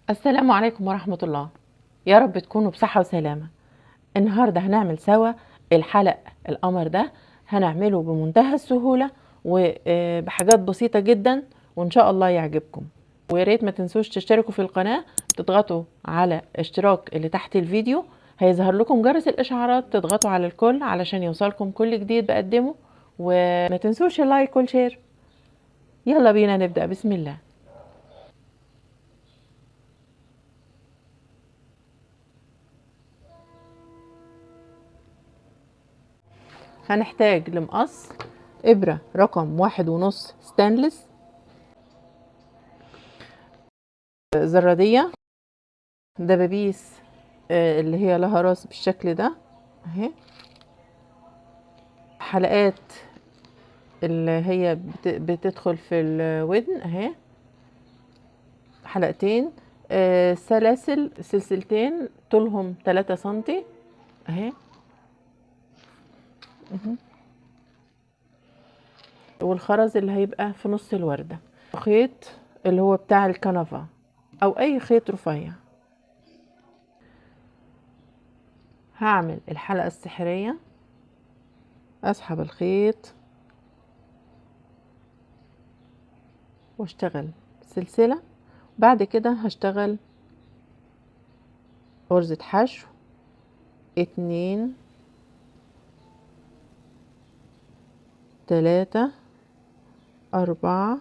السلام عليكم ورحمة الله. يا رب تكونوا بصحة وسلامة. النهاردة هنعمل سوا الحلق القمر ده. هنعمله بمنتهى السهولة وبحاجات بسيطة جدا، وإن شاء الله يعجبكم. ويا ريت ما تنسوش تشتركوا في القناة، تضغطوا على اشتراك اللي تحت الفيديو، هيظهر لكم جرس الإشعارات، تضغطوا على الكل علشان يوصلكم كل جديد بقدمه، وما تنسوش اللايك والشير. يلا بينا نبدأ. بسم الله. هنحتاج لمقص، إبرة رقم 1.5 ستانلس، زرادية، دبابيس اللي هي لها راس بالشكل ده اهي، حلقات اللي هي بتدخل في الودن اهي، حلقتين، سلسلتين طولهم 3 سنتي اهي، والخرز اللي هيبقى في نص الوردة، خيط اللي هو بتاع الكنفة او اي خيط رفيع. هعمل الحلقة السحرية، اسحب الخيط واشتغل سلسلة. بعد كده هشتغل غرزة حشو 2 3 4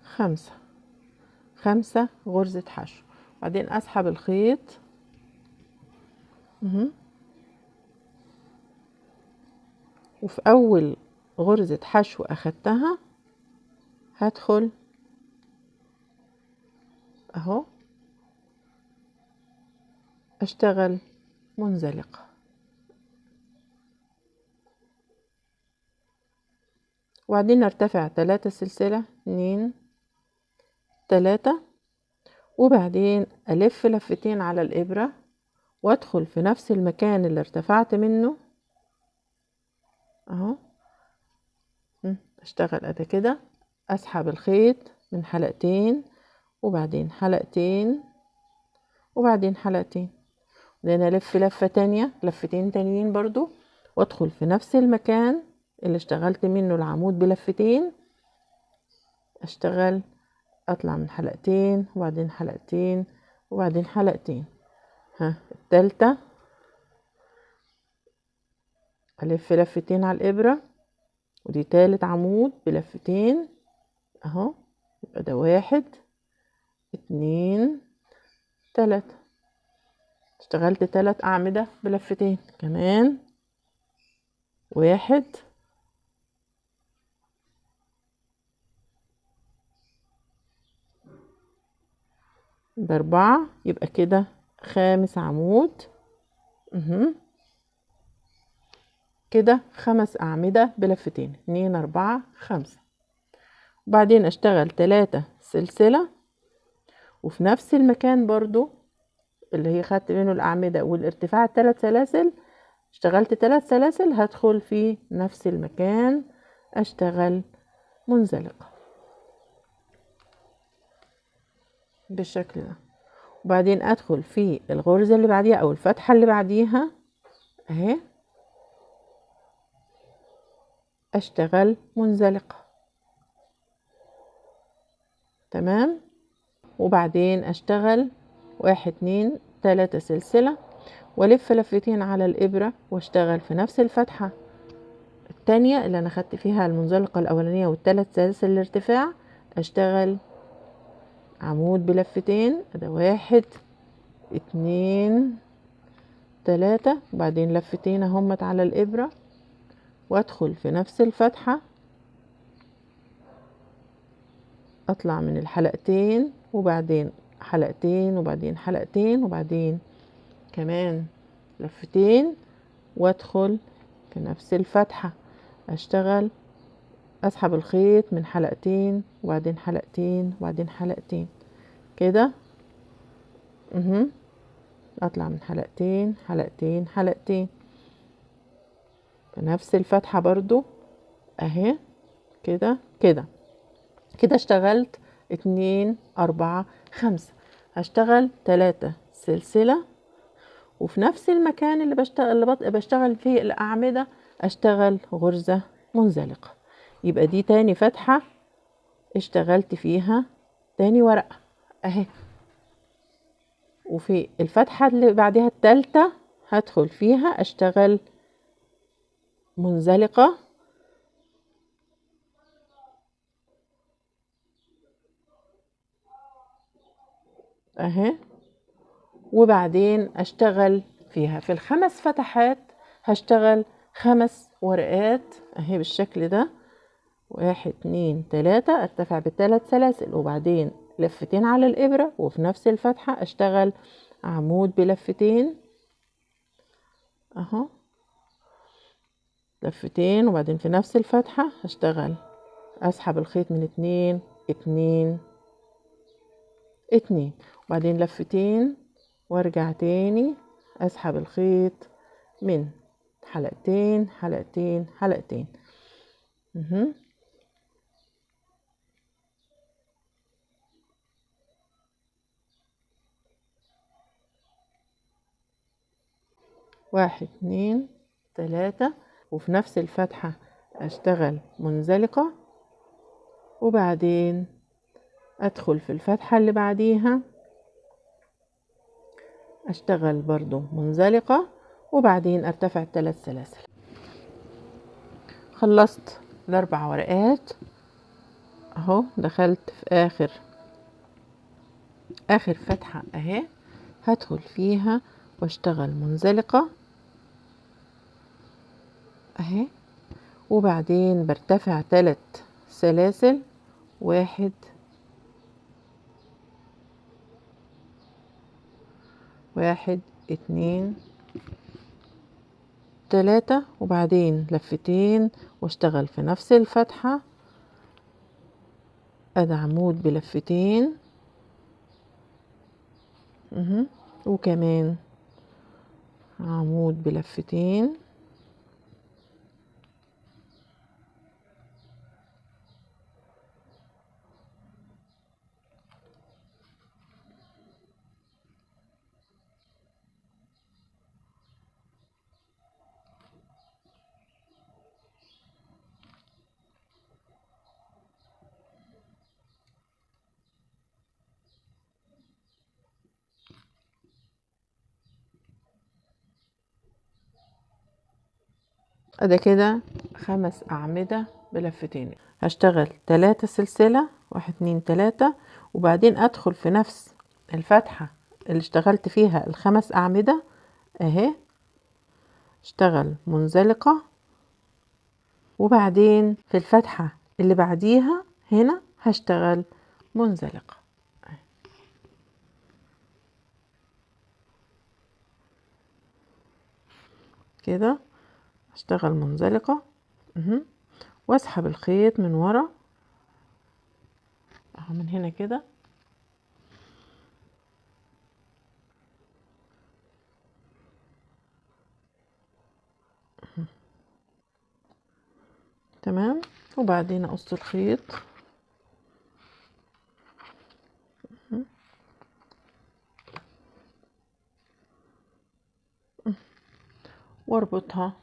5 غرزة حشو. بعدين اسحب الخيط وفي اول غرزة حشو اخدتها هدخل اهو اشتغل منزلقة، وبعدين ارتفع 3 سلسلة 2 3، وبعدين الف لفتين على الابرة وادخل في نفس المكان اللي ارتفعت منه اهو، اشتغل ادي كده، اسحب الخيط من حلقتين وبعدين حلقتين وبعدين حلقتين، بعدين الف لفة تانية، لفتين تانيين برضو، وادخل في نفس المكان اللي اشتغلت منه العمود بلفتين، اشتغل اطلع من حلقتين وبعدين حلقتين وبعدين حلقتين، التالتة الف لفتين على الابرة، ودي تالت عمود بلفتين اهو، يبقى ده 1 2 3، اشتغلت 3 اعمدة بلفتين كمان، 1 ده 4، يبقى كده 5 عمود كده 5 اعمدة بلفتين 2 4 5. وبعدين اشتغل 3 سلسلة وفي نفس المكان برضو اللي هي خدت منه الاعمدة والارتفاع 3 سلاسل، اشتغلت 3 سلاسل هدخل في نفس المكان اشتغل منزلقة بالشكل ده، وبعدين ادخل في الغرزة اللي بعديها او الفتحة اللي بعديها اهي، اشتغل منزلقة تمام. وبعدين اشتغل 1 2 3 سلسلة والف لفتين على الابرة واشتغل في نفس الفتحة التانية اللي انا خدت فيها المنزلقة الاولانية والثلاث سلاسل الارتفاع، اشتغل عمود بلفتين، ده 1 2 3، وبعدين لفتين اهمت على الابرة وادخل في نفس الفتحة، اطلع من الحلقتين وبعدين حلقتين وبعدين حلقتين وبعدين كمان لفتين وادخل في نفس الفتحة، اشتغل اسحب الخيط من حلقتين وبعدين حلقتين وبعدين حلقتين كده اطلع من حلقتين حلقتين حلقتين في نفس الفتحة برضو اهي كده كده اشتغلت 2 4 5. هشتغل 3 سلسلة، وفي نفس المكان اللي بشتغل فيه الأعمدة اشتغل غرزة منزلقة. يبقى دي تاني فتحة اشتغلت فيها تاني ورقة اهي. وفي الفتحة اللي بعدها التالتة هدخل فيها اشتغل منزلقة اهي، وبعدين اشتغل فيها في الخمس فتحات هشتغل 5 ورقات اهي بالشكل ده. 1 2 3 ارتفع ب3 سلاسل، وبعدين لفتين على الابرة، وفي نفس الفتحة اشتغل عمود بلفتين اهو، لفتين، وبعدين في نفس الفتحة هشتغل اسحب الخيط من 2 2 2، وبعدين لفتين وارجع تاني اسحب الخيط من حلقتين حلقتين حلقتين. اهو 1 2 3، وفي نفس الفتحة اشتغل منزلقة، وبعدين ادخل في الفتحة اللي بعديها اشتغل برضو منزلقة، وبعدين ارتفع 3 سلاسل. خلصت ال4 ورقات اهو. دخلت في اخر فتحة اهي، هدخل فيها واشتغل منزلقة اهي، وبعدين برتفع 3 سلاسل. 1 1 2 3، وبعدين لفتين واشتغل في نفس الفتحة، ادي عمود بلفتين وكمان عمود بلفتين. ادي كده 5 اعمدة بلفتين. هشتغل 3 سلسلة 1 2 3، وبعدين ادخل في نفس الفتحة اللي اشتغلت فيها ال5 اعمدة اهي، اشتغل منزلقة، وبعدين في الفتحة اللي بعديها هنا هشتغل منزلقة كده. اشتغل منزلقة واسحب الخيط من ورا اهو من هنا كده تمام، وبعدين اقص الخيط واربطها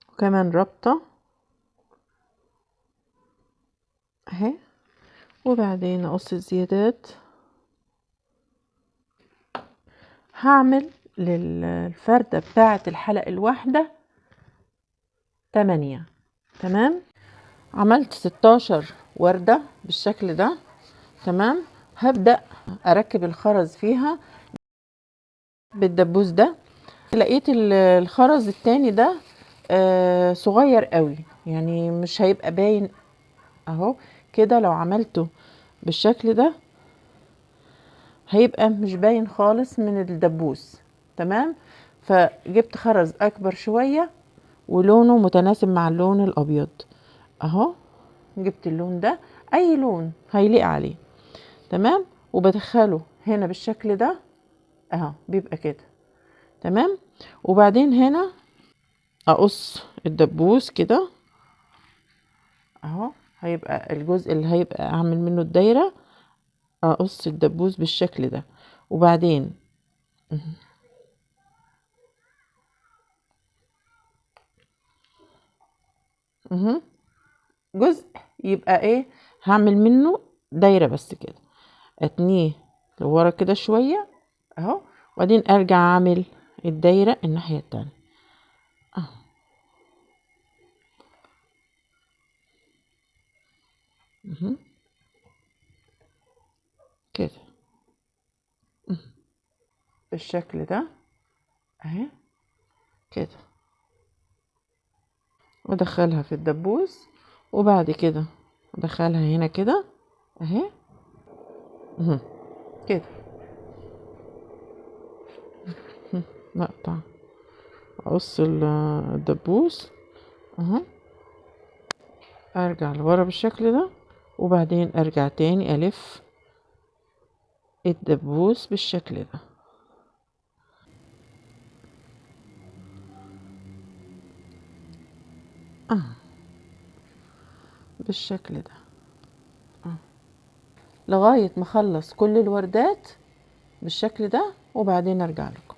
وكمان ربطة اهي، وبعدين اقص الزيادات. هعمل للفردة بتاعة الحلقة الواحدة 8. تمام، عملت 16 وردة بالشكل ده. تمام، هبدأ اركب الخرز فيها بالدبوس ده. لقيت الخرز التاني ده صغير قوي، يعني مش هيبقى باين اهو كده. لو عملته بالشكل ده هيبقى مش باين خالص من الدبوس. تمام، فجبت خرز اكبر شوية ولونه متناسب مع اللون الابيض اهو. جبت اللون ده، اي لون هيليق عليه. تمام، وبدخله هنا بالشكل ده اهو، بيبقى كده. تمام، وبعدين هنا اقص الدبوس كده اهو. هيبقى الجزء اللي هيبقى اعمل منه الدايرة، اقص الدبوس بالشكل ده. وبعدين اهو جزء يبقى ايه، هعمل منه دايرة بس كده، اتنيه لورا كده شوية اهو، وبعدين ارجع اعمل الدايرة الناحية التانية اهو. اهو كده بالشكل ده اهي كده، وادخلها في الدبوس، وبعد كده ادخلها هنا كده اهي. اهو كده نقطع، اقص الدبوس اهو، ارجع لورا بالشكل ده، وبعدين ارجع تاني الف الدبوس بالشكل ده اه، بالشكل ده اه، لغاية ما اخلص كل الوردات بالشكل ده، وبعدين ارجع لكم.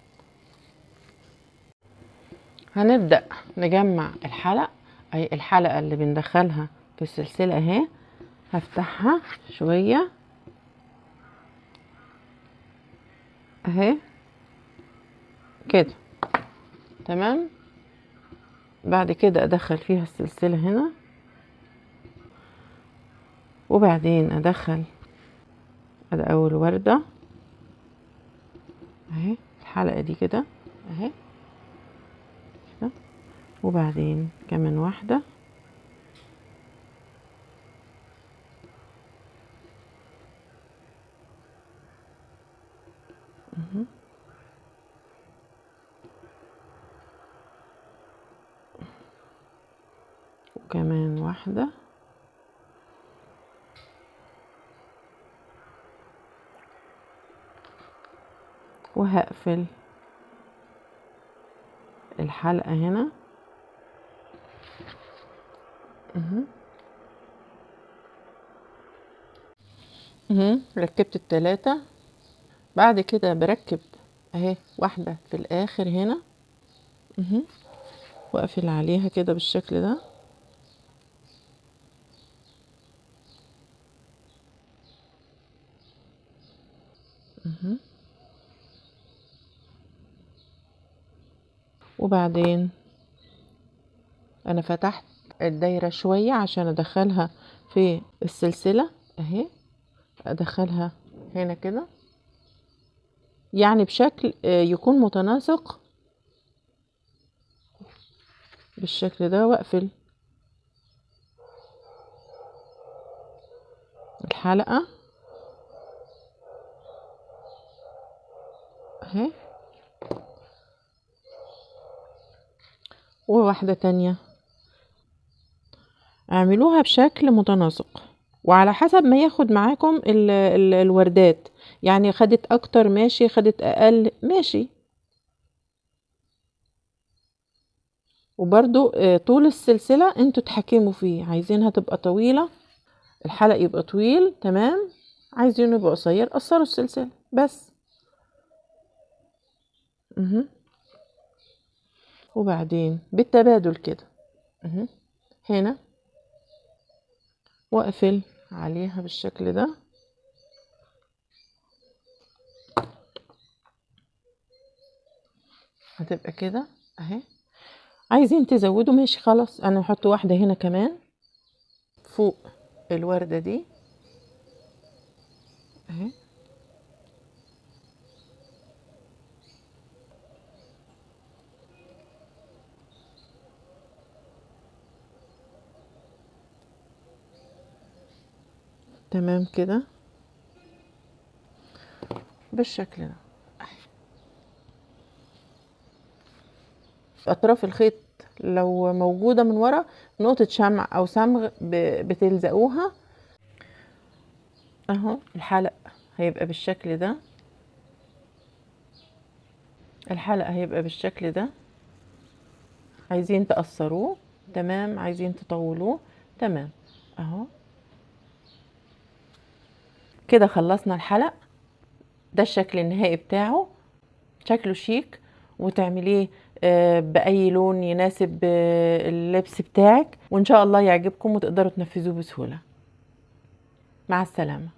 هنبدأ نجمع الحلق، اي الحلقة اللي بندخلها في السلسلة اهي، هفتحها شوية اهي كده تمام. بعد كده ادخل فيها السلسلة هنا، وبعدين ادخل ادي اول وردة اهي، الحلقة دي كده اهي كده، وبعدين كمان واحدة اهي، وكمان واحدة وهقفل الحلقة هنا اهي. ركبت التلاتة. بعد كده بركب اهي واحدة في الاخر هنا اهي، واقفل عليها كده بالشكل ده اهي. وبعدين انا فتحت الدايرة شوية عشان ادخلها في السلسلة اهي، ادخلها هنا كده يعني بشكل يكون متناسق بالشكل ده، واقفل الحلقة اهي. وواحدة تانية اعملوها بشكل متناسق، وعلى حسب ما ياخد معاكم ال الوردات، يعني خدت اكتر ماشي، خدت اقل ماشي. وبرضو طول السلسلة انتوا تحكموا فيه، عايزينها تبقى طويلة الحلق يبقى طويل تمام، عايزينه يبقى قصير قصروا السلسلة بس اها. وبعدين بالتبادل كده اها هنا، واقفل عليها بالشكل ده هتبقى كده اهي. عايزين تزودوا ماشي خلاص، انا هحط واحدة هنا كمان فوق الوردة دي اهي تمام كده بالشكل ده. اطراف الخيط لو موجودة من ورا نقطة شمع او صمغ بتلزقوها اهو. الحلق هيبقى بالشكل ده، الحلق هيبقى بالشكل ده، عايزين تقصروه تمام، عايزين تطولوه تمام. اهو كده خلصنا الحلق. ده الشكل النهائي بتاعه، شكله شيك، وتعمليه بأي لون يناسب اللبس بتاعك، وإن شاء الله يعجبكم وتقدروا تنفذوه بسهولة. مع السلامة.